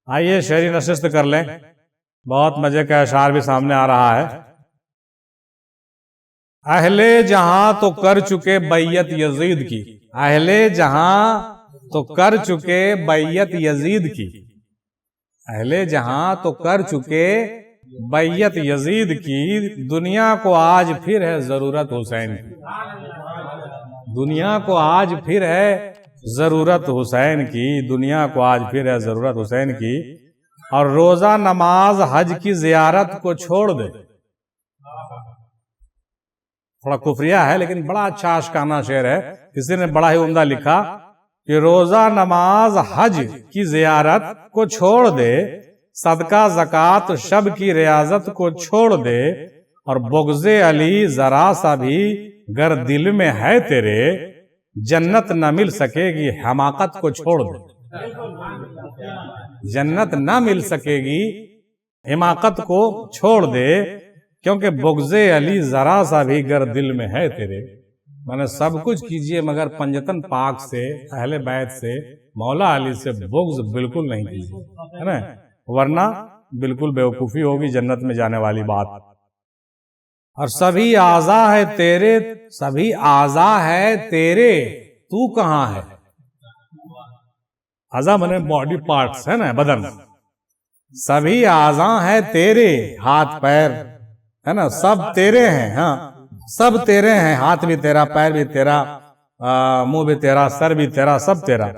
آئیے شعری نشست کر لیں، بہت مزے کا اشعار بھی سامنے آ رہا ہے۔ اہل جہاں تو کر چکے بیعت یزید کی، اہل جہاں تو کر چکے بیعت یزید کی، اہل جہاں تو کر چکے بیعت یزید کی، دنیا کو آج پھر ہے ضرورت حسین کی، دنیا کو آج پھر ہے ضرورت حسین کی، دنیا کو آج پھر ہے ضرورت حسین کی، اور روزہ نماز حج کی زیارت کو چھوڑ دے۔ تھوڑا کفریہ ہے لیکن بڑا اچھا عاشقانہ شعر ہے، کسی نے بڑا ہی عمدہ لکھا کہ روزہ نماز حج کی زیارت کو چھوڑ دے، صدقہ زکوٰۃ شب کی ریاضت کو چھوڑ دے، اور بغض علی ذرا سا بھی گر دل میں ہے تیرے، جنت نہ مل سکے گی حماقت کو چھوڑ دے، جنت نہ مل سکے گی حماقت کو چھوڑ دے، کیونکہ بغض علی ذرا سا بھی گر دل میں ہے تیرے، میں سب کچھ کیجئے مگر پنجتن پاک سے، اہل بیت سے، مولا علی سے بغض بالکل نہیں کیجئے، ہے نا، ورنہ بالکل بیوقوفی ہوگی جنت میں جانے والی بات۔ اور سبھی اعضاء ہے تیرے، سبھی اعضاء ہے تیرے، تو کہاں ہے؟ اعضاء منے باڈی پارٹس ہے نا، بدن، سبھی اعضاء ہے تیرے، ہاتھ پیر ہے نا، سب تیرے ہیں، ہاں سب تیرے ہیں، ہاتھ بھی تیرا، پیر بھی تیرا، منہ بھی تیرا، سر بھی تیرا، سب تیرا،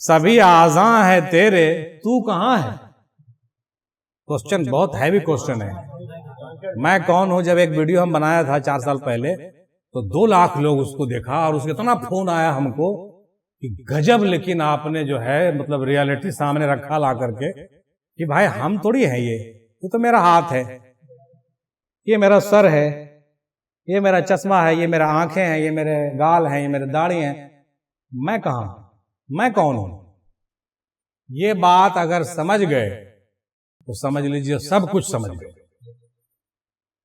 سبھی اعضاء ہے تیرے، تو کہاں ہے؟ کوسچن بہت ہیوی کوسچن ہے۔ میں کون ہوں جب ایک ویڈیو ہم بنایا تھا 4 سال پہلے تو 2 لاکھ لوگ اس کو دیکھا، اور اس کے اتنا فون آیا ہم کو کہ گجب، لیکن آپ نے جو ہے مطلب ریالٹی سامنے رکھا لا کر کے کہ بھائی ہم تھوڑی ہیں، یہ تو میرا ہاتھ ہے، یہ میرا سر ہے، یہ میرا چشمہ ہے، یہ میرا آنکھیں ہیں، یہ میرے گال ہیں، یہ میرے داڑھی ہیں، میں کہاں، میں کون ہوں؟ یہ بات اگر سمجھ گئے تو سمجھ لیجئے سب کچھ سمجھ گئے،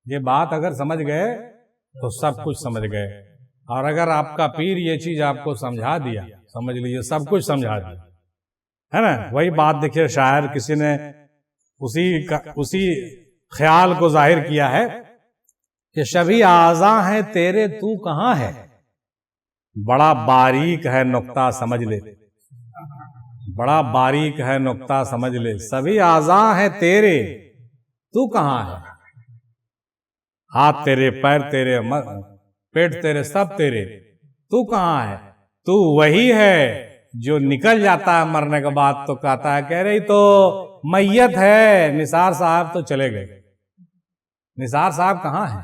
یہ بات اگر سمجھ گئے تو سب کچھ سمجھ گئے، اور اگر آپ کا پیر یہ چیز آپ کو سمجھا دیا، سمجھ لیجئے سب کچھ سمجھا دیا، ہے نا۔ وہی بات دیکھیے، شاعر کسی نے اسی خیال کو ظاہر کیا ہے کہ سبھی اعضاء ہیں تیرے، تو کہاں ہے؟ بڑا باریک ہے نقطہ سمجھ لے، بڑا باریک ہے نقطہ سمجھ لے، سبھی اعضاء ہیں تیرے، تو کہاں ہے؟ ہاتھ تیرے، پیر تیرے، پیٹ تیرے، سب تیرے، تو کہاں ہے؟ تو وہی ہے جو نکل جاتا ہے مرنے کے بعد تو کہتا ہے کہہ رہی تو میت ہے، نثار صاحب تو چلے گئے۔ نثار صاحب کہاں ہیں؟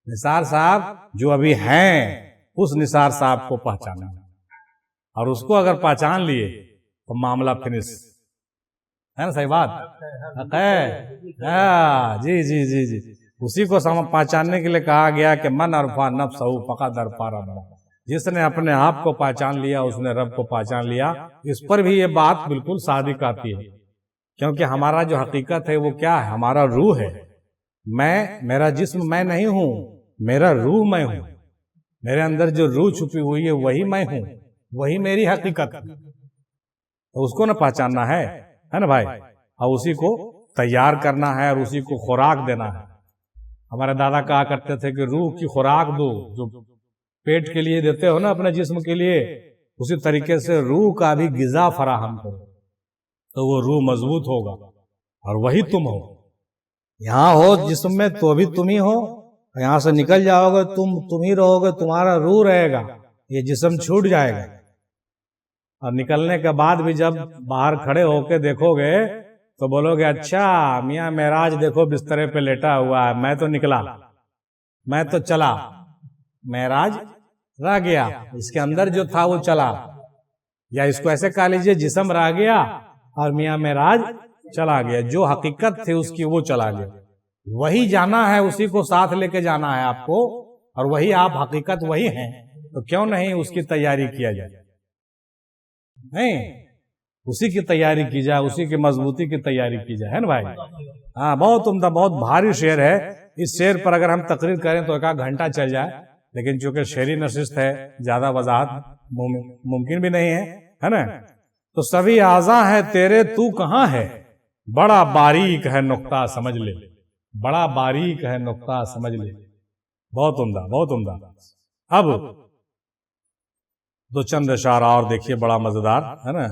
نثار صاحب جو ابھی ہیں، اس نثار صاحب کو پہچانا، اور اس کو اگر پہچان لیے تو معاملہ فنش ہے نا، صحیح بات ہے، جی جی جی جی، اسی کو پہچاننے کے لیے کہا گیا کہ من عرفا نفسہ فقد عرفا ربہ، جس نے اپنے آپ کو پہچان لیا اس نے رب کو پہچان لیا۔ اس پر بھی یہ بات بالکل صادق آتی ہے، کیونکہ ہمارا جو حقیقت ہے وہ کیا ہے؟ ہمارا روح ہے، میرا جسم میں نہیں ہوں، میرا روح میں ہوں، میرے اندر جو روح چھپی ہوئی ہے وہی میں ہوں، وہی میری حقیقت ہے، تو اس کو نہ پہچاننا ہے نا بھائی، اور اسی کو تیار کرنا ہے اور اسی کو خوراک دینا ہے۔ ہمارے دادا کہا کرتے تھے کہ روح کی خوراک دو، جو پیٹ کے لیے دیتے ہو نا اپنے جسم کے لیے، اسی طریقے سے روح کا بھی غذا فراہم کرو، تو وہ روح مضبوط ہوگا، اور وہی تم ہو۔ یہاں ہو جسم میں تو بھی تم ہی ہو، یہاں سے نکل جاؤ گے تم ہی رہو گے، تمہارا روح رہے گا، یہ جسم چھوٹ جائے گا، اور نکلنے کے بعد بھی جب باہر کھڑے ہو کے دیکھو گے تو بولو گے اچھا میاں معراج دیکھو بسترے پہ لیٹا ہوا ہے، میں تو نکلا، میں تو چلا، معراج رہ گیا، اس کے اندر جو تھا وہ چلا، یا اس کو ایسے کہہ لیجئے جسم رہ گیا اور میاں معراج چلا گیا، جو حقیقت تھی اس کی وہ چلا گیا، وہی جانا ہے، اسی کو ساتھ لے کے جانا ہے آپ کو، اور وہی آپ حقیقت وہی ہیں، تو کیوں نہیں اس کی تیاری کیا جائے؟ نہیں، اسی کی تیاری کی جائے، اسی کی مضبوطی کی تیاری کی جائے، ہے نا بھائی؟ ہاں، بہت عمدہ، بہت بھاری شعر ہے، اس شعر پر اگر ہم تقریر کریں تو 1 گھنٹہ چل جائے، لیکن چونکہ شعری نشست ہے زیادہ وضاحت ممکن بھی نہیں ہے نا، تو سبھی اعضاء ہیں تیرے، تو کہاں ہے؟ بڑا باریک ہے نقطہ سمجھ لے، بڑا باریک ہے نقطہ سمجھ لے. بہت عمدہ، بہت عمدہ. اب دو چند اشعار اور دیکھیے، بڑا مزیدار ہے نا.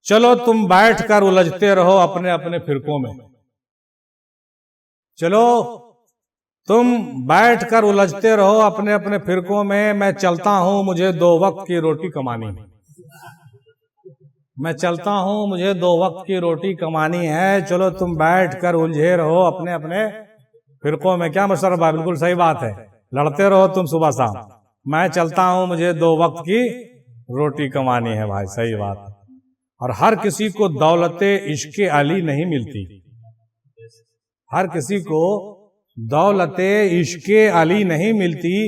چلو تم بیٹھ کر الجھتے رہو اپنے اپنے فرقوں میں، چلو تم بیٹھ کر الجھتے رہو اپنے اپنے فرقوں میں چلتا ہوں مجھے 2 وقت کی روٹی کمانی ہے. میں چلتا ہوں مجھے 2 وقت کی روٹی کمانی ہے. چلو تم بیٹھ کر الجھے رہو اپنے اپنے فرقوں میں. کیا مشرف ہے، بالکل صحیح بات ہے. لڑتے رہو تم صبح شام، میں چلتا ہوں مجھے 2 وقت کی روٹی کمانی ہے. بھائی صحیح بات. اور ہر کسی کو دولت عشق علی نہیں ملتی، ہر کسی کو دولت عشق علی نہیں ملتی.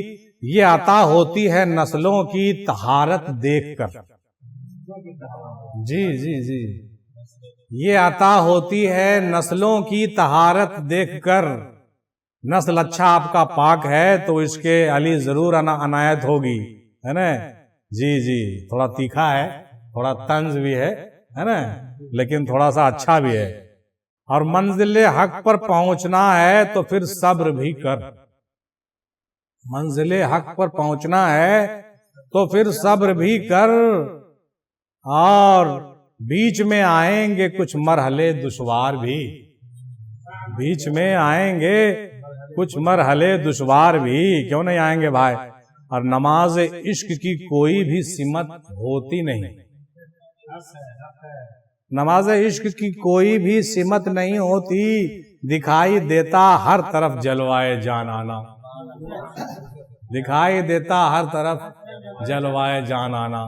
یہ عطا ہوتی ہے نسلوں کی طہارت دیکھ کر. جی جی جی، یہ عطا ہوتی ہے نسلوں کی طہارت دیکھ کر. نسل اچھا آپ کا پاک ہے تو اس کے علی ضرور عنایت ہوگی، ہے نا. جی جی، تھوڑا تیکھا ہے، تھوڑا طنز بھی ہے نا، لیکن تھوڑا سا اچھا بھی ہے. اور منزل حق پر پہنچنا ہے تو پھر صبر بھی کر. منزل حق پر پہنچنا ہے تو پھر صبر بھی کر. اور بیچ میں آئیں گے کچھ مرحلے دشوار بھی، بیچ میں آئیں گے کچھ مرحلے دشوار بھی. کیوں نہیں آئیں گے بھائی. اور نماز عشق کی کوئی بھی سمت ہوتی نہیں، نماز عشق کی کوئی بھی سمت نہیں ہوتی. دکھائی دیتا ہر طرف جلوائے جانانا، دکھائی دیتا ہر طرف جلوائے جانانا.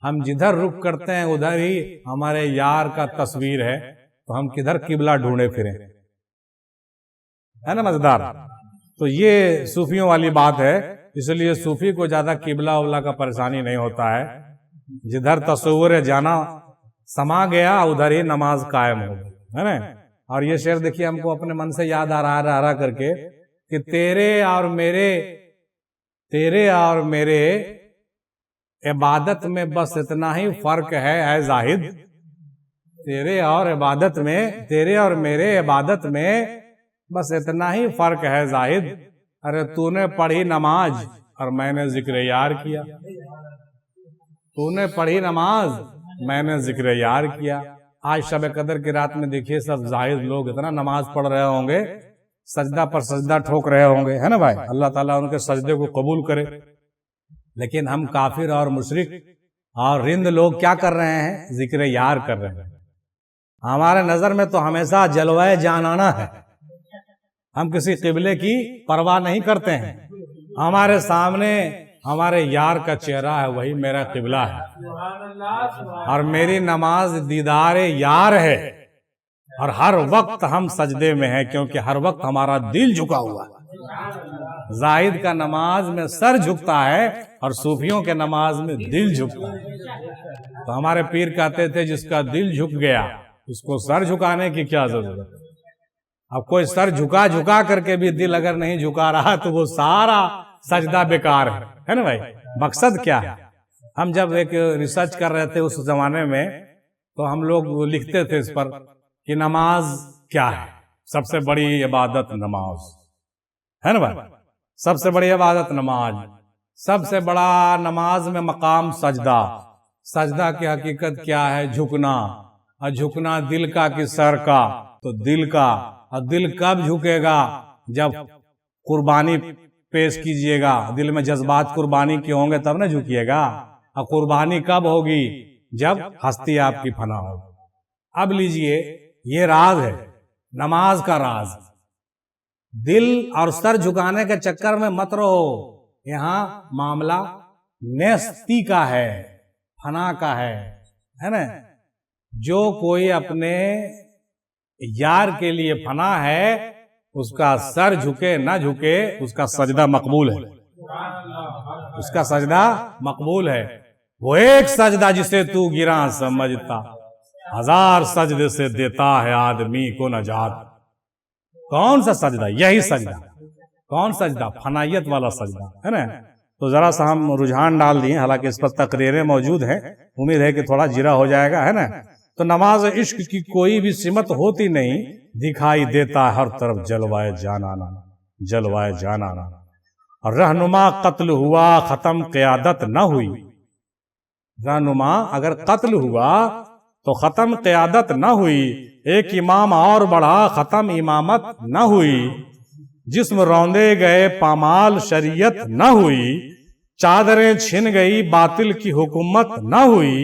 ہم جدھر رخ کرتے ہیں ادھر ہی ہمارے یار کا تصویر ہے، تو ہم کدھر قبلہ ڈھونڈے پھریں، ہے نا مزیدار. تو یہ صوفیوں والی بات ہے. اس لیے صوفی کو زیادہ قبلہ وبلہ کا پریشانی نہیں ہوتا ہے. جدھر تصور جانا سما گیا ادھر ہی نماز قائم ہو گئی، ہے نا. اور یہ شعر دیکھیے ہم کو اپنے من سے یاد آ رہا کر کے کہ تیرے اور میرے عبادت میں بس اتنا ہی فرق ہے اے زاہد. تیرے اور میرے عبادت میں بس اتنا ہی فرق ہے زاہد. ارے تو نے پڑھی نماز اور میں نے ذکر یار کیا، تو نے پڑھی نماز میں نے ذکر یار کیا. آج شب قدر کی رات میں دیکھیے سب زاہد لوگ اتنا نماز پڑھ رہے ہوں گے، سجدہ پر سجدہ ٹھوک رہے ہوں گے، ہے نا بھائی. اللہ تعالیٰ ان کے سجدے کو قبول کرے. لیکن ہم کافر اور مشرک اور رند لوگ کیا کر رہے ہیں؟ ذکر یار کر رہے ہیں. ہمارے نظر میں تو ہمیشہ جلوہ جانانا ہے. ہم کسی قبلے کی پرواہ نہیں کرتے ہیں. ہمارے سامنے ہمارے یار کا چہرہ ہے، وہی میرا قبلہ ہے. اور میری نماز دیدار یار ہے. اور ہر وقت ہم سجدے میں ہیں کیونکہ ہر وقت ہمارا دل جھکا ہوا ہے. زاہد کا نماز میں سر جھکتا ہے اور صوفیوں کے نماز میں دل جھکتا ہے. تو ہمارے پیر کہتے تھے جس کا دل جھک گیا اس کو سر جھکانے کی کیا ضرورت. اب کوئی سر جھکا کر کے بھی دل اگر نہیں جھکا رہا تو وہ سارا سجدہ بیکار ہے نا بھائی. مقصد کیا ہے؟ ہم جب ایک ریسرچ کر رہے تھے اس زمانے میں تو ہم لوگ لکھتے تھے اس پر کہ نماز کیا ہے. سب سے بڑی عبادت نماز ہے نا بھائی. سب سے بڑی عبادت نماز. سب سے بڑا نماز میں مقام سجدہ. سجدہ کی حقیقت کیا ہے؟ جھکنا. اور جھکنا دل کا کہ سر کا؟ تو دل کا. اور دل کب جھکے گا؟ جب قربانی پیش کیجئے گا. دل میں جذبات قربانی کے ہوں گے تب نہ جھکیے گا. اور قربانی کب ہوگی؟ جب ہستی آپ کی فنا ہوگی. اب لیجئے یہ راز ہے نماز کا راز. دل اور سر جھکانے کے چکر میں مت رہو. یہاں معاملہ نیستی کا ہے، فنا کا ہے نا. جو کوئی اپنے یار کے لیے فنا ہے اس کا سر جھکے نہ جھکے اس کا سجدہ مقبول ہے. اس کا سجدہ مقبول ہے. وہ ایک سجدہ جسے تو گراں سمجھتا 1000 سجدے سے دیتا ہے آدمی کو نجات. کون سا سجدہ؟ یہی سجدہ. کون سجدہ؟ فنائیت والا سجدہ ہے نا. تو ذرا سا ہم رجحان ڈال دیے، حالانکہ اس پر تقریریں موجود ہیں، امید ہے کہ تھوڑا جرا ہو جائے گا، ہے نا. تو نماز عشق کی کوئی بھی سمت ہوتی نہیں، دکھائی دیتا ہر طرف جلوائے جانانا، جلوائے جانانا. رہنما قتل ہوا ختم قیادت نہ ہوئی. رہنما اگر قتل ہوا تو ختم قیادت نہ ہوئی. ایک امام اور بڑھا ختم امامت نہ ہوئی. جسم روندے گئے پامال شریعت نہ ہوئی. چادریں چھن گئی باطل کی حکومت نہ ہوئی.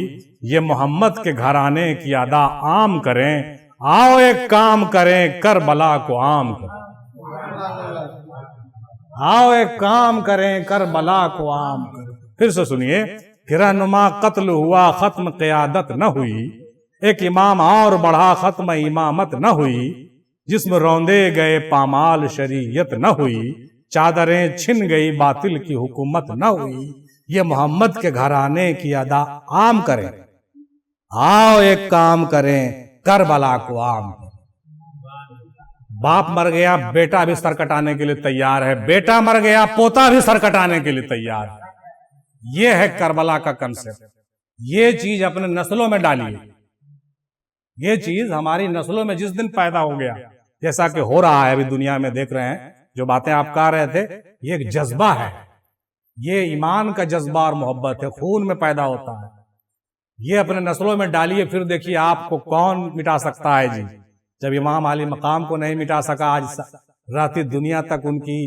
یہ محمد کے گھرانے کی ادا عام کریں. آؤ ایک کام کریں کربلا کو عام کریں. آؤ ایک کام کریں کربلا کو عام کریں. پھر سے سنیے کہ رہنما قتل ہوا ختم قیادت نہ ہوئی. ایک امام اور بڑھا ختم امامت نہ ہوئی. جسم روندے گئے پامال شریعت نہ ہوئی. چادریں چھن گئی باطل کی حکومت نہ ہوئی. یہ محمد کے گھرانے کی ادا عام کریں. آؤ ایک کام کریں کربلا کو عام کریں. باپ مر گیا بیٹا بھی سر کٹانے کے لیے تیار ہے. بیٹا مر گیا پوتا بھی سر کٹانے کے لیے تیار ہے. یہ ہے کربلا کا کنسپٹ. یہ چیز اپنے نسلوں میں ڈالیے. یہ چیز ہماری نسلوں میں جس دن پیدا ہو گیا، جیسا کہ ہو رہا ہے ابھی دنیا میں دیکھ رہے ہیں، جو باتیں آپ کہہ رہے تھے، یہ ایک جذبہ ہے. یہ ایمان کا جذبہ اور محبت ہے، خون میں پیدا ہوتا ہے. یہ اپنے نسلوں میں ڈالیے، پھر دیکھیے آپ کو کون مٹا سکتا ہے. جی جب امام علی مقام کو نہیں مٹا سکا، آج رہتی دنیا تک ان کی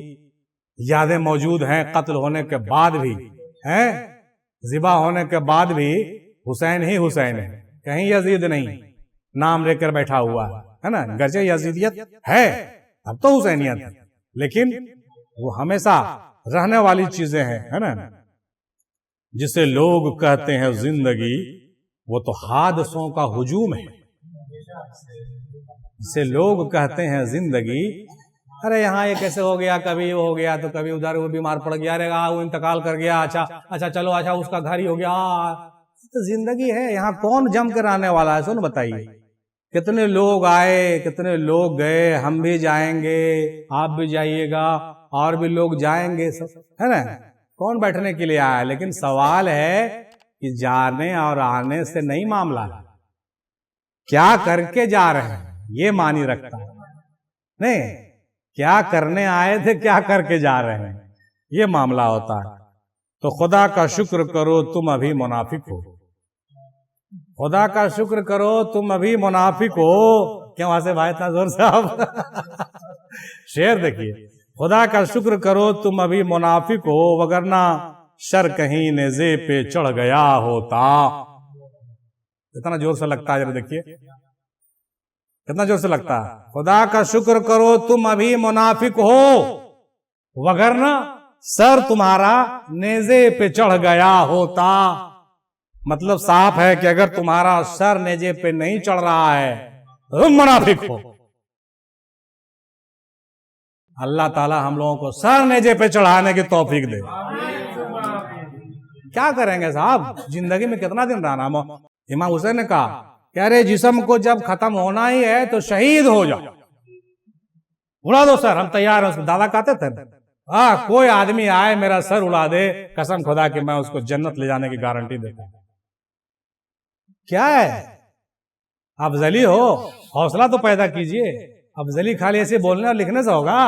یادیں موجود ہیں. قتل ہونے کے بعد بھی ہیں، ذبح ہونے کے بعد بھی حسین ہی حسین ہے، کہیں یزید نہیں نام لے کر بیٹھا ہوا ہے نا. گرچہ یزیدیت ہے، اب تو حسینیت ہے، لیکن وہ ہمیشہ رہنے والی چیزیں ہیں، ہے نا. جسے لوگ کہتے ہیں زندگی وہ تو حادثوں کا ہجوم ہے. جسے لوگ کہتے ہیں زندگی، ارے یہاں یہ کیسے ہو گیا، کبھی وہ ہو گیا تو کبھی ادھر وہ بیمار پڑ گیا، ارے وہ انتقال کر گیا، اچھا چلو اچھا اس کا گھر ہی ہو گیا. تو زندگی ہے، یہاں کون جم کر آنے والا ہے؟ سن بتائیے، کتنے لوگ آئے کتنے لوگ گئے. ہم بھی جائیں گے، آپ بھی جائیے گا، اور بھی لوگ جائیں گے، ہے نا. کون بیٹھنے کے لیے آیا؟ لیکن سوال ہے کہ جانے اور آنے سے نہیں معاملہ ہے، کیا کر کے جا رہے ہیں یہ معنی رکھتا ہے. نہیں، کیا کرنے آئے تھے، کیا کر کے جا رہے ہیں، یہ معاملہ ہوتا ہے. تو خدا کا شکر کرو تم ابھی منافق ہو. خدا کا شکر کرو تم ابھی منافق ہو. کیوں وہاں سے بھائی اتنا زور سے آپ شعر دیکھیے. خدا کا شکر کرو تم ابھی منافق ہو، وگرنہ شر کہیں نیزے پہ چڑھ گیا ہوتا. کتنا زور سے لگتا ہے، ذرا دیکھیے کتنا زور سے لگتا ہے. خدا کا شکر کرو تم ابھی منافق ہو، وگرنہ سر تمہارا نیزے پہ چڑھ گیا ہوتا. مطلب صاف ہے کہ اگر تمہارا سر نیزے پہ نہیں چڑھ رہا ہے تم منافق ہو. اللہ تعالی ہم لوگوں کو سر نیزے پہ چڑھانے کی توفیق دے. کیا کریں گے صاحب، زندگی میں کتنا دن رہنا. امام حسین نے کہا کہ ارے جسم کو جب ختم ہونا ہی ہے تو شہید ہو جاؤ، اڑا دو سر، ہم تیار ہیں. اس کو دادا کہتے تھے، کوئی آدمی آئے میرا سر اڑا دے، قسم خدا کہ میں اس کو جنت لے جانے کی گارنٹی دیتا ہوں. کیا ہے افضلی ہو، حوصلہ تو پیدا کیجئے. افضلی خالی ایسے بولنے اور لکھنے سے ہوگا؟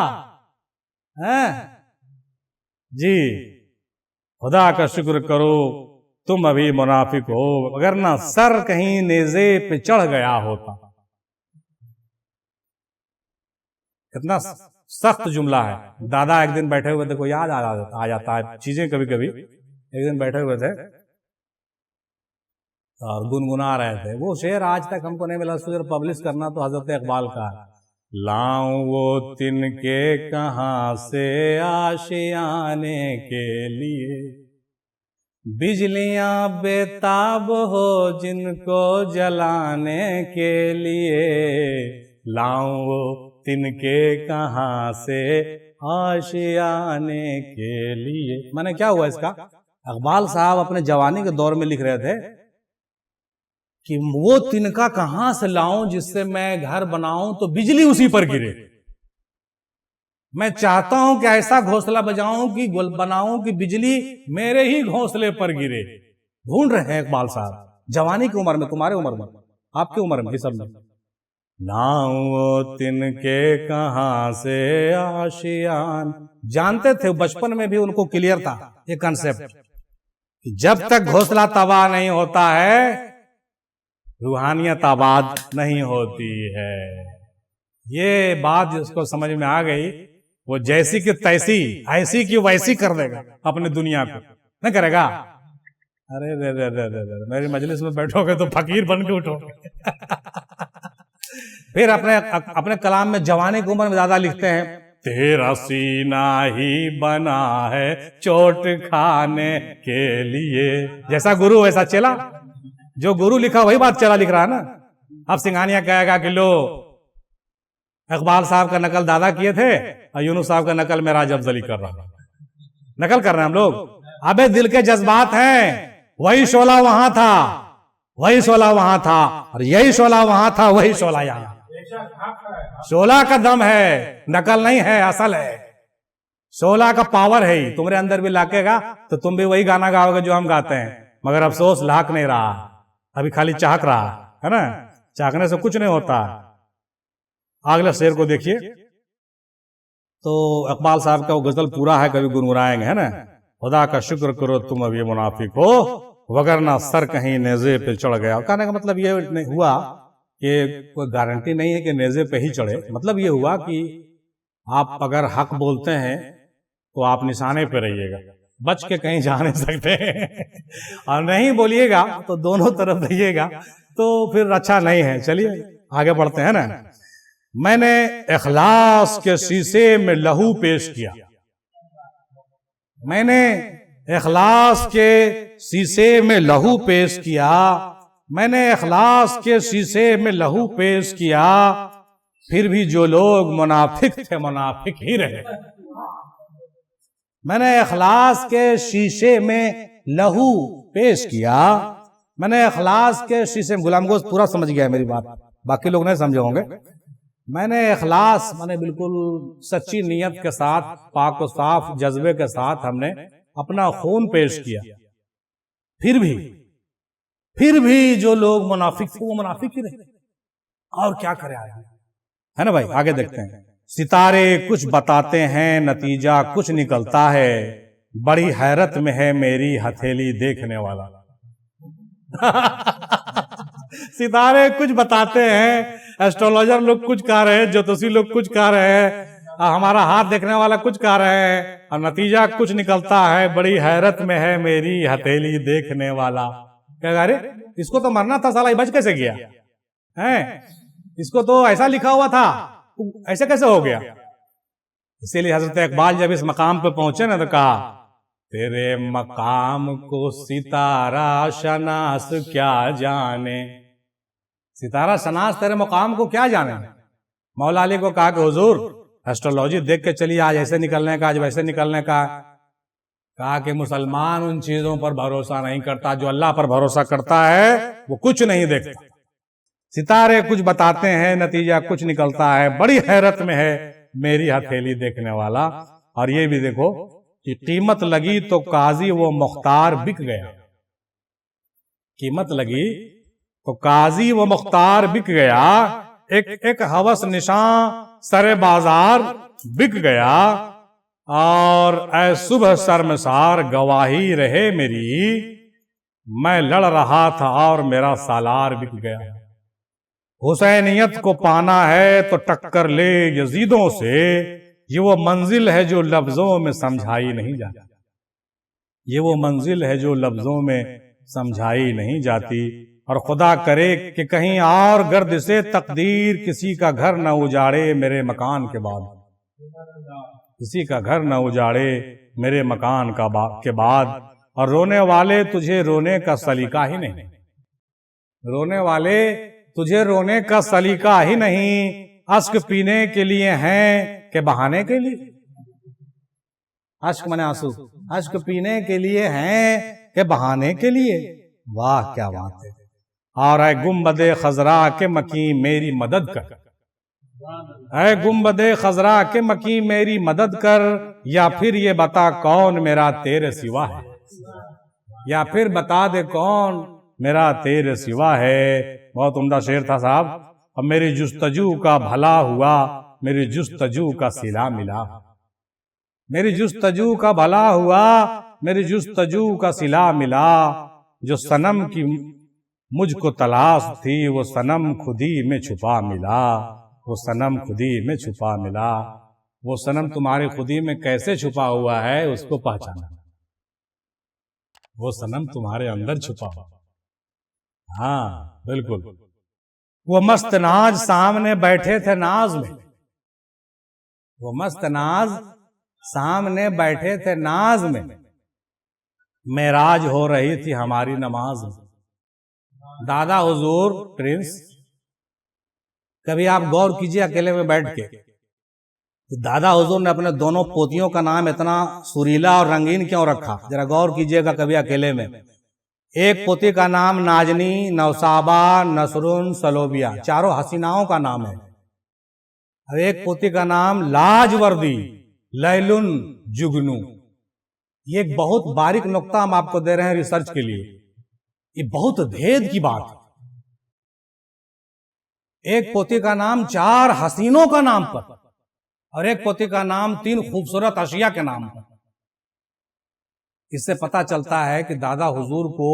جی خدا کا شکر کرو تم ابھی منافق ہو، وگرنہ سر کہیں نیزے پہ چڑھ گیا ہوتا. کتنا سخت جملہ ہے. دادا ایک دن بیٹھے ہوئے تھے، کو یاد آ جاتا ہے چیزیں کبھی کبھی. ایک دن بیٹھے ہوئے تھے اور گنگنا رہے تھے. وہ شعر آج تک ہم کو نہیں ملا، اس کو پبلش کرنا تو حضرت اقبال کا ہے. لاؤں وہ تن کے کہاں سے آشیانے کے لیے، بجلیاں بےتاب ہو جن کو جلانے کے لیے. لاؤں وہ تن کے کہاں سے آشیانے کے لیے. میں نے کیا ہوا اس کا، اقبال صاحب اپنے جوانی کے دور میں لکھ رہے تھے کہ وہ تنکا کہاں سے لاؤں جس سے میں گھر بناؤں تو بجلی اسی پر گرے. میں چاہتا ہوں کہ ایسا گھونسلہ بناؤں کہ بجلی میرے ہی گھونسلے پر گرے. ڈھونڈ رہے ہیں اقبال صاحب جوانی کی عمر میں, تمہارے عمر میں, آپ کی عمر میں, سب میں. نام وہ تن کے کہاں سے آشیان. جانتے تھے بچپن میں بھی, ان کو کلیئر تھا یہ کنسپٹ, جب تک گھونسلہ تباہ نہیں ہوتا ہے روحانیت آباد نہیں ہوتی ہے. یہ بات جس کو سمجھ میں آ گئی وہ جیسی کی تیسی, ایسی کی ویسی کر دے گا اپنے دنیا کو, نہ کرے گا. ارے رے رے رے رے رے, میری مجلس میں بیٹھو گے تو فقیر بن کے اٹھو گے. پھر اپنے کلام میں جوانی کی عمر میں زیادہ لکھتے ہیں, تیرا سینہ ہی بنا ہے چوٹ کھانے کے لیے. جیسا گرو ویسا چلا, جو گرو لکھا وہی بات چلا لکھ رہا ہے نا. اب سنگھانیہ کہے گا کہ لو اقبال صاحب کا نقل دادا کیے تھے اور یونس صاحب کا نقل میں راج افضلی کر رہا. نقل کر رہے ہیں ہم لوگ. ابے دل کے جذبات ہیں, وہی شعلہ وہاں تھا, وہی شعلہ وہاں تھا, اور یہی شعلہ وہاں تھا, وہی شعلہ یہاں. شعلہ کا دم ہے, نقل نہیں ہے, اصل ہے. شعلہ کا پاور ہے ہی, تمہارے اندر بھی لاکے گا تو تم بھی وہی گانا گاؤ گے جو ہم گاتے ہیں. مگر افسوس لاک نہیں رہا, ابھی خالی چاہک رہا ہے نا. چاہکنے سے کچھ نہیں ہوتا. اگلے شعر کو دیکھیے. تو اقبال صاحب کا وہ غزل پورا ہے, کبھی گنگنائیں گے, ہے نا. خدا کا شکر کرو تم اب یہ منافق ہو, وگرنہ سر کہیں نیزے پہ چڑھ گیا. کہنے کا مطلب یہ نہیں ہوا کہ کوئی گارنٹی نہیں ہے کہ نیزے پہ ہی چڑھے. مطلب یہ ہوا کہ آپ اگر حق بولتے ہیں تو آپ نشانے پہ رہیے گا, بچ کے کہیں جا نہیں سکتے. اور نہیں بولیے گا تو دونوں طرف رہیے گا تو پھر اچھا نہیں ہے. چلیے آگے بڑھتے ہیں نا. میں نے اخلاص کے شیشے میں لہو پیش کیا. میں نے اخلاص کے شیشے میں لہو پیش کیا. میں نے اخلاص کے شیشے میں لہو پیش کیا. پھر بھی جو لوگ منافق تھے منافق ہی رہے. میں نے اخلاص کے شیشے میں لہو پیش کیا. میں نے اخلاص کے شیشے میں, غلام گوشت پورا سمجھ گیا میری بات, باقی لوگ نہیں سمجھے ہوں گے. میں نے اخلاص میں نے بالکل سچی نیت کے ساتھ, پاک و صاف جذبے کے ساتھ ہم نے اپنا خون پیش کیا. پھر بھی جو لوگ منافق تھے وہ منافق ہی رہے. اور کیا کرے ہے نا بھائی. آگے دیکھتے ہیں. ستارے کچھ بتاتے ہیں نتیجہ کچھ نکلتا ہے, بڑی حیرت میں ہے میری ہتھیلی دیکھنے والا. ستارے کچھ بتاتے ہیں, ایسٹرولوجر لوگ کچھ کہہ رہے ہیں, جوتشی لوگ کچھ کہہ رہے ہیں, ہمارا ہاتھ دیکھنے والا کچھ کہہ رہے ہیں, اور نتیجہ کچھ نکلتا ہے, بڑی حیرت میں ہے میری ہتھیلی دیکھنے والا. کہہ رہے اس کو تو مرنا تھا, سالا یہ بچ کیسے گیا ہے؟ اس کو تو ایسا لکھا ہوا تھا, ایسے کیسے ہو گیا؟ اسی لیے حضرت اقبال جب اس مقام پہ پہنچے نا تو کہا, تیرے مقام کو ستارہ شناس کیا جانے. ستارہ شناس تیرے مقام کو کیا جانے. مولا علی کو کہا کہ حضور ایسٹرولوجی دیکھ کے چلیے, آج ایسے نکلنے کا, آج ویسے نکلنے کا. کہا کہ مسلمان ان چیزوں پر بھروسہ نہیں کرتا, جو اللہ پر بھروسہ کرتا ہے وہ کچھ نہیں دیکھتا. ستارے کچھ بتاتے ہیں نتیجہ کچھ نکلتا ہے, بڑی حیرت میں ہے میری ہتھیلی دیکھنے والا. اور یہ بھی دیکھو کہ قیمت لگی تو قاضی وہ مختار بک گیا. قیمت لگی تو قاضی وہ مختار بک گیا, ایک ہوس نشان سر بازار بک گیا. اور اے صبح شرمسار گواہی رہے میری, میں لڑ رہا تھا اور میرا سالار بک گیا. حسینیت کو پانا ہے تو ٹکر لے یزیدوں سے, یہ وہ منزل ہے جو لفظوں میں سمجھائی نہیں جاتی. یہ وہ منزل ہے جو لفظوں میں سمجھائی نہیں جاتی. اور خدا کرے کہ کہیں اور گرد سے تقدیر کسی کا گھر نہ اجاڑے میرے مکان کے بعد. کسی کا گھر نہ اجاڑے میرے مکان کے بعد. اور رونے والے تجھے رونے کا سلیقہ ہی نہیں. رونے والے تجھے رونے کا سلیقہ ہی نہیں. اشک پینے کے لیے ہیں کہ بہانے کے لیے. اشک منے آنسو, اشک پینے کے لیے ہیں کہ بہانے کے لیے. واہ کیا بات ہے. اور اے گنبد خضرا کے مکین میری مدد کر. اے گنبد خضرا کے مکی میری مدد کر، یا پھر یہ بتا کون میرا تیرے سوا ہے، یا پھر بتا دے کون میرا تیرے سوا ہے۔ بہت عمدہ شعر تھا صاحب۔ اب میری جستجو کا بھلا ہوا، میری جستجو کا صلہ ملا، میری جستجو کا بھلا ہوا، میری جستجو کا صلہ ملا، جو صنم کی مجھ کو تلاش تھی وہ صنم خودی میں چھپا ملا، وہ صنم خودی میں چھپا ملا۔ وہ صنم تمہاری خودی میں کیسے چھپا ہوا ہے اس کو پہچانا، وہ صنم تمہارے اندر چھپا ہوا۔ ہاں بالکل، وہ مست ناز سامنے بیٹھے تھے ناز میں، وہ مست ناز سامنے بیٹھے تھے ناز میں، معراج ہو رہی تھی ہماری نماز میں۔ دادا حضور پرنس، کبھی آپ غور کیجئے اکیلے میں بیٹھ کے، دادا حضور نے اپنے دونوں پوتیوں کا نام اتنا سریلا اور رنگین کیوں رکھا؟ ذرا غور کیجئے گا کبھی اکیلے میں۔ ایک پوتی کا نام ناجنی، نوسابا، نسرن، سلوبیا، چاروں حسیناؤں کا نام ہے۔ اور ایک پوتی کا نام لاجوردی، لیلن، جگنو۔ یہ ایک بہت باریک نقطہ ہم آپ کو دے رہے ہیں ریسرچ کے لیے، یہ بہت بھید کی بات ہے۔ ایک پوتی کا نام 4 حسینوں کا نام پر، اور ایک پوتی کا نام 3 خوبصورت اشیاء کے نام پر۔ اس سے پتا چلتا ہے کہ دادا حضور کو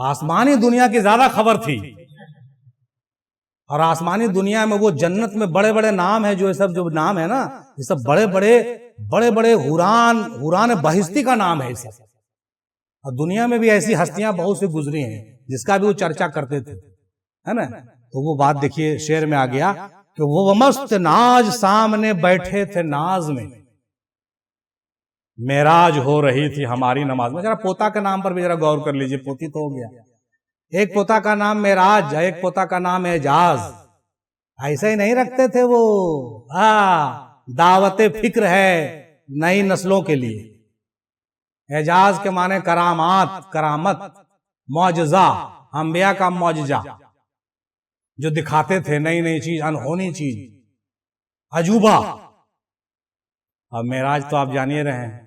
آسمانی دنیا کی زیادہ خبر تھی، اور آسمانی دنیا میں وہ جنت میں بڑے بڑے نام ہیں، جو یہ سب جو نام ہے نا، یہ سب بڑے بڑے حوران بہشتی کا نام ہے یہ سب۔ اور دنیا میں بھی ایسی ہستیاں بہت سی گزری ہیں جس کا بھی وہ چرچا کرتے تھے، ہے نا؟ تو وہ بات دیکھیے شعر میں آ گیا کہ وہ مست ناز سامنے بیٹھے تھے ناز میں، معراج ہو رہی تھی ہماری نماز میں۔ ذرا پوتا کے نام پر بھی ذرا غور کر لیجئے، پوتی تو ہو گیا، ایک پوتا کا نام معراج، ایک پوتا کا نام اعجاز۔ ایسا ہی نہیں رکھتے تھے وہ، دعوت فکر ہے نئی نسلوں کے لیے۔ اعجاز کے معنی کرامات، کرامت، معجزہ، انبیاء کا معجزہ جو دکھاتے تھے، نئی نئی چیز، انہونی چیز، عجوبہ۔ اب معراج تو آپ جانیے رہے ہیں،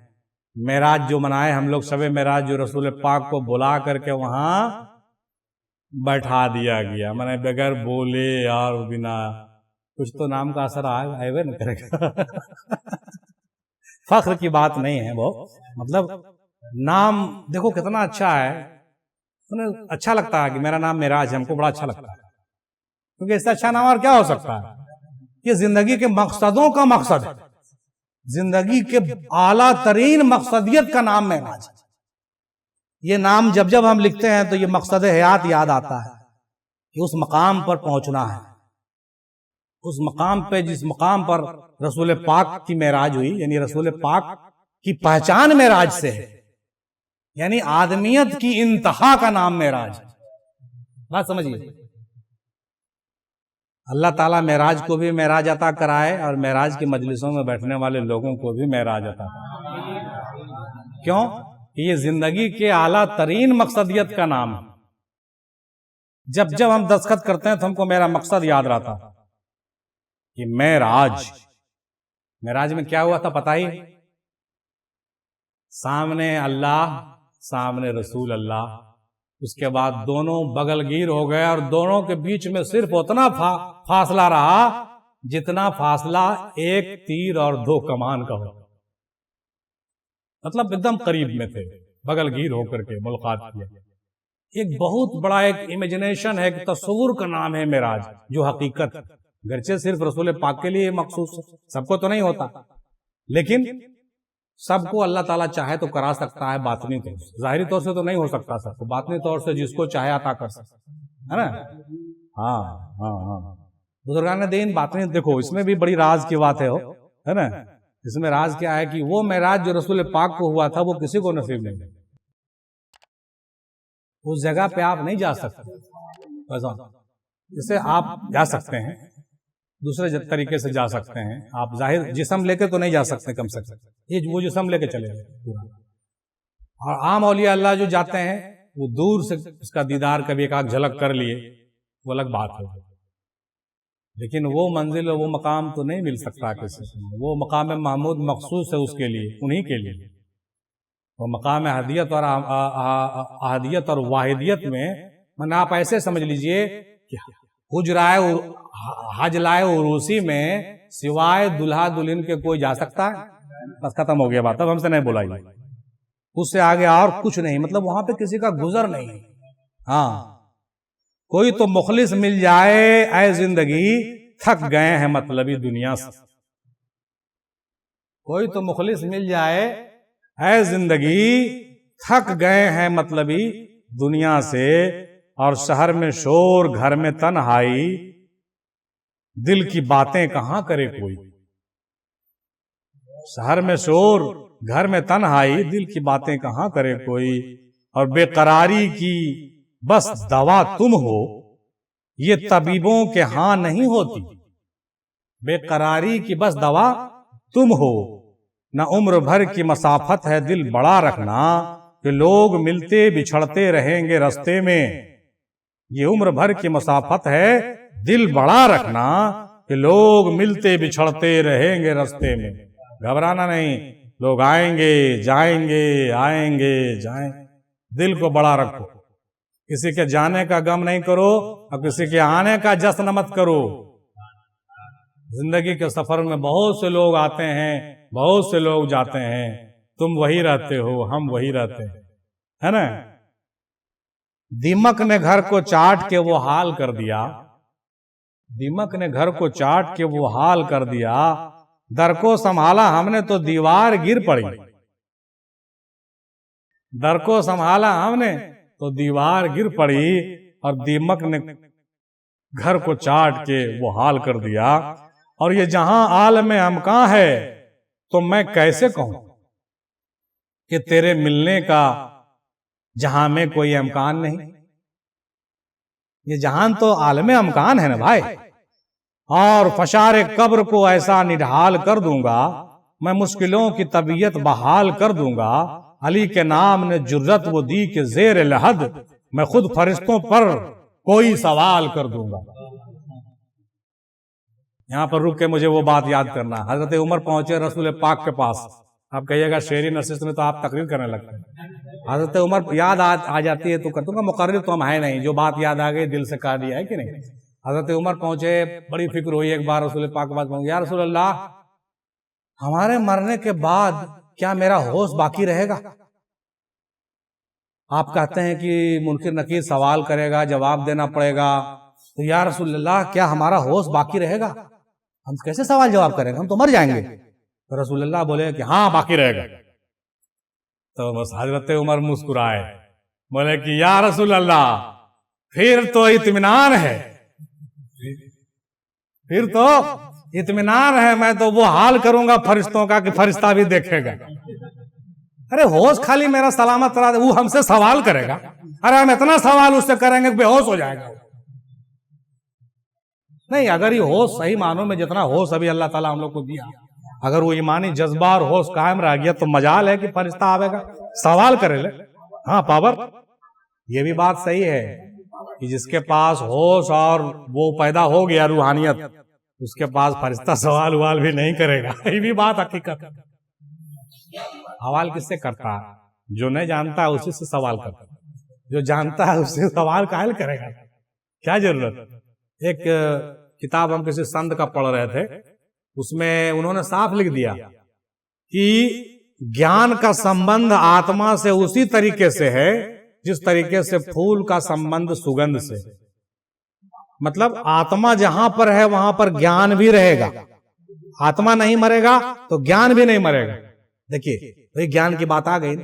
معراج جو منائے ہم لوگ، شب معراج، جو رسول پاک کو بلا کر کے وہاں بیٹھا دیا گیا، میں نے بغیر بولے اور بنا کچھ تو نام کا اثر آئے نہ کرے گا۔ فخر کی بات نہیں ہے وہ، مطلب نام دیکھو کتنا اچھا ہے، انہیں اچھا لگتا ہے کہ میرا نام معراج ہے، ہم کو بڑا اچھا لگتا ہے، کیونکہ اس سے اچھا نام اور کیا ہو سکتا ہے؟ یہ زندگی کے مقصدوں کا مقصد ہے، زندگی کے اعلیٰ ترین مقصدیت کا نام معراج ہے۔ یہ نام جب جب ہم لکھتے ہیں تو یہ مقصد حیات یاد آتا ہے کہ اس مقام پر پہنچنا ہے، اس مقام پہ، جس مقام پر رسول پاک کی معراج ہوئی، یعنی رسول پاک کی پہچان معراج سے ہے، یعنی آدمیت کی انتہا کا نام معراج ہے۔ بات سمجھیے، اللہ تعالیٰ معراج کو بھی معراج عطا کرائے، اور معراج کی مجلسوں میں بیٹھنے والے لوگوں کو بھی معراج عطا کرائے۔ کیوں؟ کہ یہ زندگی کے اعلیٰ ترین مقصدیت کا نام ہے۔ جب جب ہم دستخط کرتے ہیں تو ہم کو میرا مقصد یاد رہتا کہ معراج میں کیا ہوا تھا پتہ ہی؟ سامنے اللہ، سامنے رسول اللہ، اس کے بعد دونوں بغل گیر ہو گئے، اور دونوں کے بیچ میں صرف اتنا فاصلہ رہا جتنا فاصلہ ایک تیر اور 2 کمان کا ہو، مطلب ایک دم قریب میں تھے، بغل گیر ہو کر کے ملاقات کیا۔ ایک بہت بڑا ایک امیجنیشن ہے، ایک تصور کا نام ہے معراج، جو حقیقت گرچہ صرف رسول پاک کے لیے مخصوص ہے، سب کو تو نہیں ہوتا، لیکن سب کو اللہ تعالیٰ چاہے تو کرا سکتا ہے باطنی طور سے، ظاہری طور سے تو نہیں ہو سکتا سب کو، باطنی طور سے جس کو چاہے عطا کر سکتا ہے نا۔ ہاں بزرگان دین باطنی، دیکھو اس میں بھی بڑی راز کی بات ہے نا۔ اس میں راز کیا ہے کہ وہ معراج جو رسول پاک کو ہوا تھا وہ کسی کو نصیب نہیں، اس جگہ پہ آپ نہیں جا سکتے، جیسے آپ جا سکتے ہیں دوسرے طریقے سے جا سکتے ہیں، آپ ظاہر جسم لے کے تو نہیں جا سکتے، کم سے کم یہ وہ جسم لے کے چلے گئے۔ اور عام اولیاء اللہ جو جاتے ہیں وہ دور سے اس کا دیدار کبھی ایک آنکھ جھلک کر لیے، وہ الگ بات ہے، لیکن وہ منزل اور وہ مقام تو نہیں مل سکتا کسی کو. وہ مقام محمود مخصوص ہے اس کے لیے، انہی کے لیے. وہ مقام احدیت اور احدیت اور واحدیت میں آپ ایسے سمجھ لیجئے کہ حج لائے عروسی میں سوائے دلہا دلہن کے کوئی جا سکتا ہے؟ بس ختم ہو گیا بات، اب ہم سے نہیں بلائیے. اس سے آگے اور کچھ نہیں، مطلب وہاں پہ کسی کا گزر نہیں. ہاں، کوئی تو مخلص مل جائے، اے زندگی تھک گئے ہیں مطلبی دنیا سے. کوئی تو مخلص مل جائے، اے زندگی تھک گئے ہیں مطلبی دنیا سے. اور شہر میں شور گھر میں تنہائی، دل کی باتیں کہاں کرے کوئی. شہر میں شور گھر میں تنہائی، دل کی باتیں کہاں کرے کوئی. اور بے قراری کی بس دوا تم ہو، یہ طبیبوں کے ہاں نہیں ہوتی. بے قراری کی بس دوا تم ہو، نہ عمر بھر کی مسافت ہے دل بڑا رکھنا، کہ لوگ ملتے بچھڑتے رہیں گے رستے میں. یہ عمر بھر کی مسافت ہے دل بڑا رکھنا، کہ لوگ ملتے بچھڑتے رہیں گے رستے میں. گھبرانا نہیں، لوگ آئیں گے جائیں گے، آئیں گے جائیں. دل کو بڑا رکھو، کسی کے جانے کا غم نہیں کرو اور کسی کے آنے کا جشن مت کرو. زندگی کے سفر میں بہت سے لوگ آتے ہیں، بہت سے لوگ جاتے ہیں. تم وہی رہتے ہو، ہم وہی رہتے ہیں، ہے نا. دیمک نے گھر کو چاٹ کے وہ حال کر دیا. دیمک نے گھر کو چاٹ کے وہ حال کر دیا. در کو سنبھالا ہم نے تو دیوار گر پڑی. در کو سنبھالا ہم نے تو دیوار گر پڑی. اور دیمک نے گھر کو چاٹ کے وہ حال کر دیا. اور یہ جہاں عالم امکان ہے تو میں کیسے کہوں کہ تیرے ملنے کا جہاں میں کوئی امکان نہیں. یہ جہان تو عالم امکان ہے نا بھائی. اور فشار قبر کو ایسا نڈھال کر دوں گا، میں مشکلوں کی طبیعت بحال کر دوں گا. علی کے نام نے جرت وہ دی کہ زیر لحد میں خود فرشتوں پر کوئی سوال کر دوں گا. یہاں پر رک کے مجھے وہ بات یاد کرنا. حضرت عمر پہنچے رسول پاک کے پاس. آپ کہیے گا شعری نشست میں تو آپ تقریر کرنے لگتے ہیں. حضرت عمر یاد آ جاتی ہے تو کر دوں گا، مقرر تو ہم ہے نہیں، جو بات یاد آ گئی دل سے کہا دیا ہے کہ نہیں. حضرت عمر پہنچے، بڑی فکر ہوئی. ایک بار رسول پاک کے پاس پہنچے، یا رسول اللہ ہمارے مرنے کے بعد کیا میرا ہوش باقی رہے گا؟ آپ کہتے ہیں کہ منکر نکیر سوال کرے گا، جواب دینا پڑے گا، تو یا رسول اللہ کیا ہمارا ہوش باقی رہے گا؟ ہم کیسے سوال جواب کریں گے، ہم تو مر جائیں گے. تو رسول اللہ بولے کہ ہاں باقی رہے گا. تو بس حضرت عمر مسکرائے، بولے کہ یا رسول اللہ پھر تو اطمینان ہے، پھر تو اطمینان ہے. میں تو وہ حال کروں گا فرشتوں کا کہ فرشتہ بھی دیکھے گا. ارے ہوش خالی میرا سلامت رہا، وہ ہم سے سوال کرے گا. ارے ہم اتنا سوال اس سے کریں گے کہ بے ہوش ہو جائے گا. نہیں، اگر یہ ہوش صحیح معنوں میں جتنا ہوش ابھی اللہ تعالیٰ ہم لوگ کو دیا، اگر وہ ایمانی جذبہ اور ہوش قائم رہ گیا تو مجال ہے کہ فرشتہ آوے گا سوال کرے لے. ہاں پاور، یہ بھی بات صحیح ہے کہ جس کے پاس ہوش اور وہ پیدا ہو گیا روحانیت، اس کے پاس فرشتہ سوال وال بھی نہیں کرے گا. یہ بھی بات حقیقت. سوال کس سے کرتا ہے؟ جو نہیں جانتا ہے اسی سے سوال کرتا ہے. جو جانتا ہے اس سے سوال کاہل کرے گا، کیا ضرورت. ایک کتاب ہم کسی سنت کا پڑھ رہے تھے، اس میں انہوں نے صاف لکھ دیا کہ گیان کا سمبند آتما سے اسی طریقے سے ہے جس طریقے سے پھول کا سمبند سگندھ سے. مطلب آتما جہاں پر ہے وہاں پر گیان بھی رہے گا. آتما نہیں مرے گا تو گیان بھی نہیں مرے گا. دیکھیے وہی گیان کی بات آ گئی.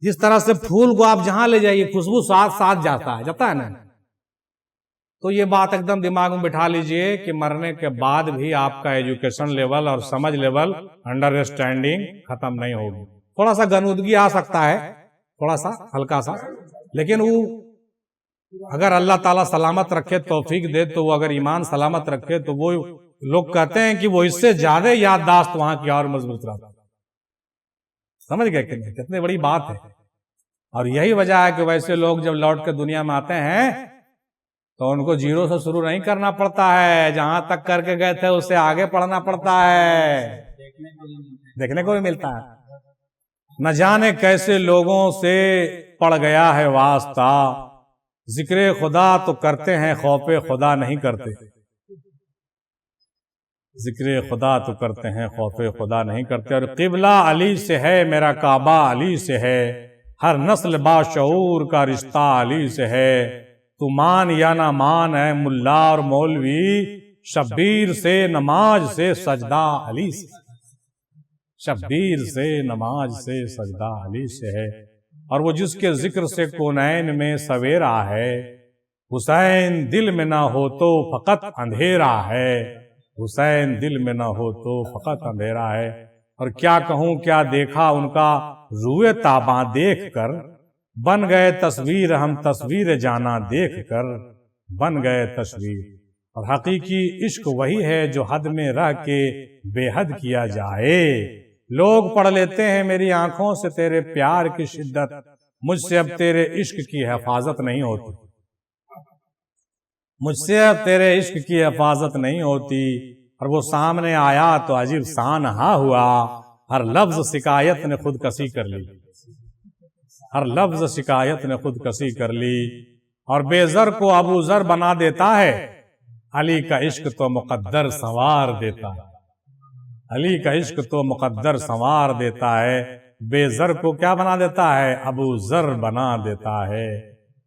جس طرح سے پھول کو آپ جہاں لے جائیے خوشبو ساتھ ساتھ جاتا ہے نا. تو یہ بات ایک دم دماغ میں بٹھا لیجئے کہ مرنے کے بعد بھی آپ کا ایجوکیشن لیول اور سمجھ لیول انڈرسٹینڈنگ ختم نہیں ہوگی. تھوڑا سا گنودگی آ سکتا ہے، تھوڑا سا ہلکا سا، لیکن وہ اگر اللہ تعالیٰ سلامت رکھے، توفیق دے، تو وہ اگر ایمان سلامت رکھے تو وہ لوگ کہتے ہیں کہ وہ اس سے زیادہ یادداشت وہاں کی اور مضبوط رہتا. سمجھ گئے کہ نہیں؟ کتنی بڑی بات ہے. اور یہی وجہ ہے کہ ویسے لوگ جب لوٹ کے دنیا میں آتے ہیں تو ان کو زیرو سے شروع نہیں کرنا پڑتا ہے، جہاں تک کر کے گئے تھے اس سے آگے پڑھنا پڑتا ہے، دیکھنے کو بھی ملتا ہے۔ نہ جانے کیسے لوگوں سے پڑ گیا ہے واسطہ، ذکر خدا تو کرتے ہیں خوف خدا نہیں کرتے، ذکر خدا تو کرتے ہیں خوف خدا نہیں کرتے۔ اور قبلہ علی سے ہے، میرا کعبہ علی سے ہے، ہر نسل باشعور کا رشتہ علی سے ہے۔ تو مان یا نہ مان ہے ملا اور مولوی، شبیر سے نماز سے سجدہ علی سے، شبیر سے نماز سے سجدہ علی سے ہے۔ اور وہ جس کے ذکر سے کونین میں سویرا ہے، حسین دل میں نہ ہو تو فقط اندھیرا ہے، حسین دل میں نہ ہو تو فقط اندھیرا ہے۔ اور کیا کہوں کیا دیکھا ان کا روئے تاباں دیکھ کر، بن گئے تصویر ہم تصویر جانا دیکھ کر، بن گئے تصویر۔ اور حقیقی عشق وہی ہے جو حد میں رہ کے بے حد کیا جائے۔ لوگ پڑھ لیتے ہیں میری آنکھوں سے تیرے پیار کی شدت، مجھ سے اب تیرے عشق کی حفاظت نہیں ہوتی، مجھ سے اب تیرے عشق کی حفاظت نہیں ہوتی۔ اور وہ سامنے آیا تو عجیب سانحہ ہوا، ہر لفظ شکایت نے خود کشی کر لی، ہر لفظ شکایت نے خود کشی کر لی۔ اور بے زر کو ابو ذر بنا دیتا ہے، علی کا عشق تو مقدر سنوار دیتا ہے، علی کا عشق تو مقدر سنوار دیتا ہے۔ بے زر کو کیا بنا دیتا ہے؟ ابو ذر بنا دیتا ہے،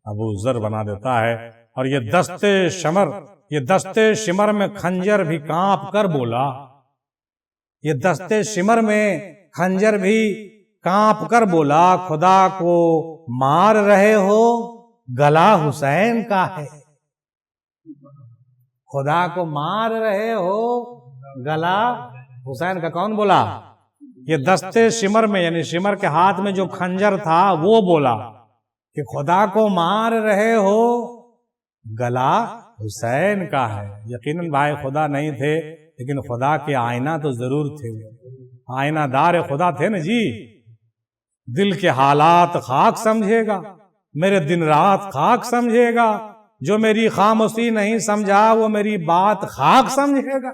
ابو ذر بنا دیتا ہے۔ اور یہ دستے شمر میں خنجر بھی کانپ کر بولا، یہ دستے شمر میں خنجر بھی کانپ کر بولا، خدا کو مار رہے ہو گلا حسین کا ہے، خدا کو مار رہے ہو گلا حسین کا۔ کون بولا؟ یہ دستے شمر میں، یعنی شمر کے ہاتھ میں جو خنجر تھا وہ بولا کہ خدا کو مار رہے ہو گلا حسین کا ہے۔ یقیناً بھائی خدا نہیں تھے، لیکن خدا کے آئینہ تو ضرور تھے، آئینہ دار خدا تھے نا جی۔ دل کے حالات خاک سمجھے گا، میرے دن رات خاک سمجھے گا، جو میری خاموشی نہیں سمجھا وہ میری بات خاک سمجھے گا۔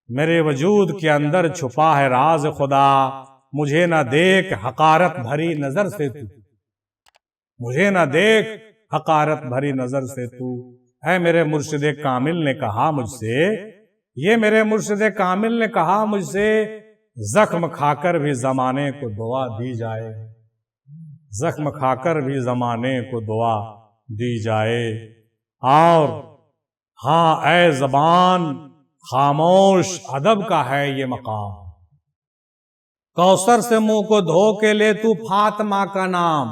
میرے وجود کے اندر چھپا ہے راز خدا، مجھے نہ دیکھ حقارت بھری نظر سے تو، مجھے نہ دیکھ حقارت بھری نظر سے تو۔ اے میرے مرشد کامل نے کہا مجھ سے، یہ میرے مرشد کامل نے کہا مجھ سے، زخم کھا کر بھی زمانے کو دعا دی جائے، زخم کھا کر بھی زمانے کو دعا دی جائے۔ اور ہاں اے زبان خاموش، ادب کا ہے یہ مقام، کوثر سے منہ کو دھو کے لے تو فاطمہ کا نام۔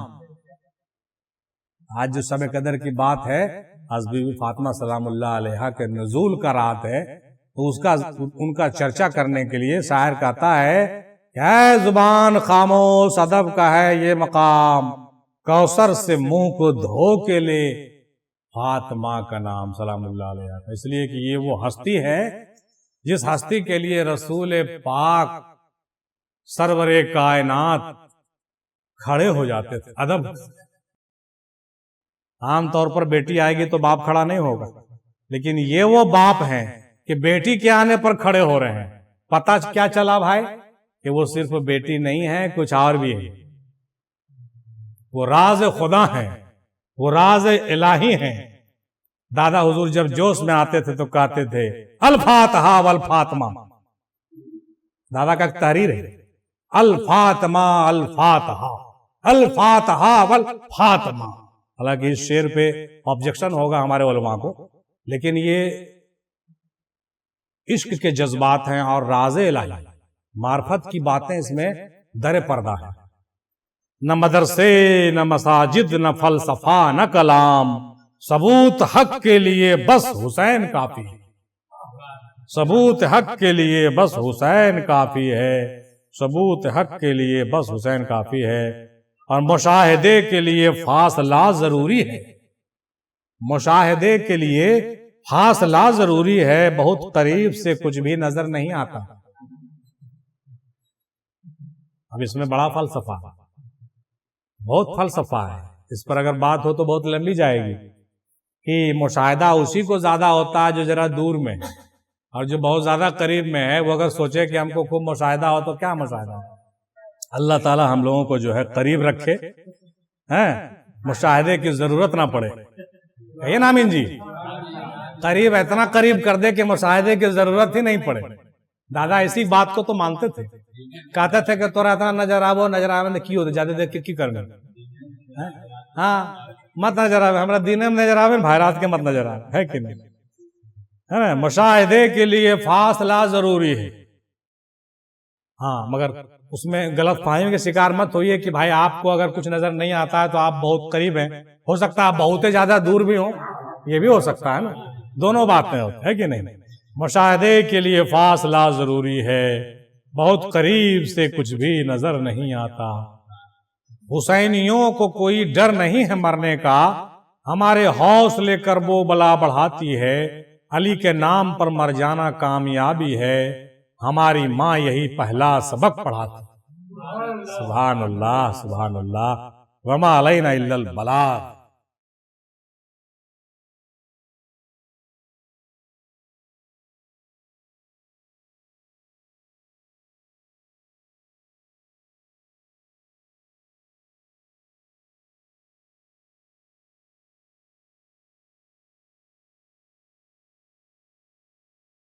آج جو شب قدر کی بات ہے، آج بی بی فاطمہ سلام اللہ علیہا کے نزول کا رات ہے، تو ان کا چرچا کرنے کے لیے شاعر کہتا ہے کہ اے زبان خاموش، ادب کا ہے یہ مقام، کوثر سے منہ کو دھو کے لے فاطمہ کا نام سلام اللہ علیہ۔ اس لیے کہ یہ وہ ہستی ہے جس ہستی کے لیے رسول پاک سرور کائنات کھڑے ہو جاتے تھے۔ ادب، عام طور پر بیٹی آئے گی تو باپ کھڑا نہیں ہوگا، لیکن یہ وہ باپ ہیں کہ بیٹی کے آنے پر کھڑے ہو رہے ہیں۔ پتہ کیا چلا بھائی کہ وہ صرف بیٹی نہیں ہے، کچھ اور بھی ہے، وہ راز خدا ہیں، وہ راز الہی ہیں۔ دادا حضور جب جوش میں آتے تھے تو کہتے تھے الفاتحہ والفاطمہ، دادا کا تحریر ہے، الفاطمہ الفاتحہ، الفاتحہ والفاطمہ۔ حالانکہ اس شعر پہ آبجیکشن ہوگا ہمارے علماء کو، لیکن یہ عشق کے جذبات ہیں اور راز الہی، معرفت کی باتیں اس میں در پردہ ہیں۔ نہ مدرسے نہ مساجد نہ فلسفہ نہ کلام، ثبوت حق کے لیے بس حسین کافی ہے، ثبوت حق کے لیے بس حسین کافی ہے، ثبوت حق کے لیے بس حسین کافی ہے۔ اور مشاہدے کے لیے فاصلہ ضروری ہے، مشاہدے کے لیے فاصلہ ضروری ہے، بہت قریب سے کچھ بھی نظر نہیں آتا۔ اب اس میں بڑا فلسفہ ہے، بہت فلسفہ ہے اس پر اگر بات ہو تو بہت لمبی جائے گی کہ مشاہدہ اسی کو زیادہ ہوتا ہے جو ذرا دور میں ہے، اور جو بہت زیادہ قریب میں ہے وہ اگر سوچے کہ ہم کو خوب مشاہدہ ہو تو کیا مشاہدہ ہو۔ اللہ تعالی ہم لوگوں کو جو ہے قریب رکھے، مشاہدے کی ضرورت نہ پڑے، کہیے نا آمین جی۔ قریب اتنا قریب کر دے کہ مشاہدے کی ضرورت ہی نہیں پڑے۔ دادا اسی بات کو تو مانتے تھے، کہتے تھے کہ تورا اتنا نظر آو نظر آوے کی ہوتے زیادہ دیکھ کے کی کرنے، ہاں مت نظر آوے، ہمارا دین میں نظر آوے، بھائی رات کے مت نظر آوے، ہے کہ نہیں؟ ہے نا، مشاہدے کے لیے فاصلہ ضروری ہے۔ ہاں مگر اس میں غلط فہمی کے شکار مت ہوئیے کہ بھائی آپ کو اگر کچھ نظر نہیں آتا ہے تو آپ بہت قریب ہیں، ہو سکتا ہے آپ بہت زیادہ دور بھی ہوں، یہ بھی ہو سکتا ہے نا، دونوں باتیں ہوتی ہے کہ نہیں۔ مشاہدے کے لیے فاصلہ ضروری ہے، بہت قریب سے کچھ بھی نظر نہیں آتا۔ حسینیوں کو کوئی ڈر نہیں ہے مرنے کا، ہمارے حوصلے کرب و بلا بڑھاتی ہے، علی کے نام پر مر جانا کامیابی ہے، ہماری ماں یہی پہلا سبق پڑھاتی۔ سبحان اللہ سبحان اللہ، وما علینا الا البلاغ۔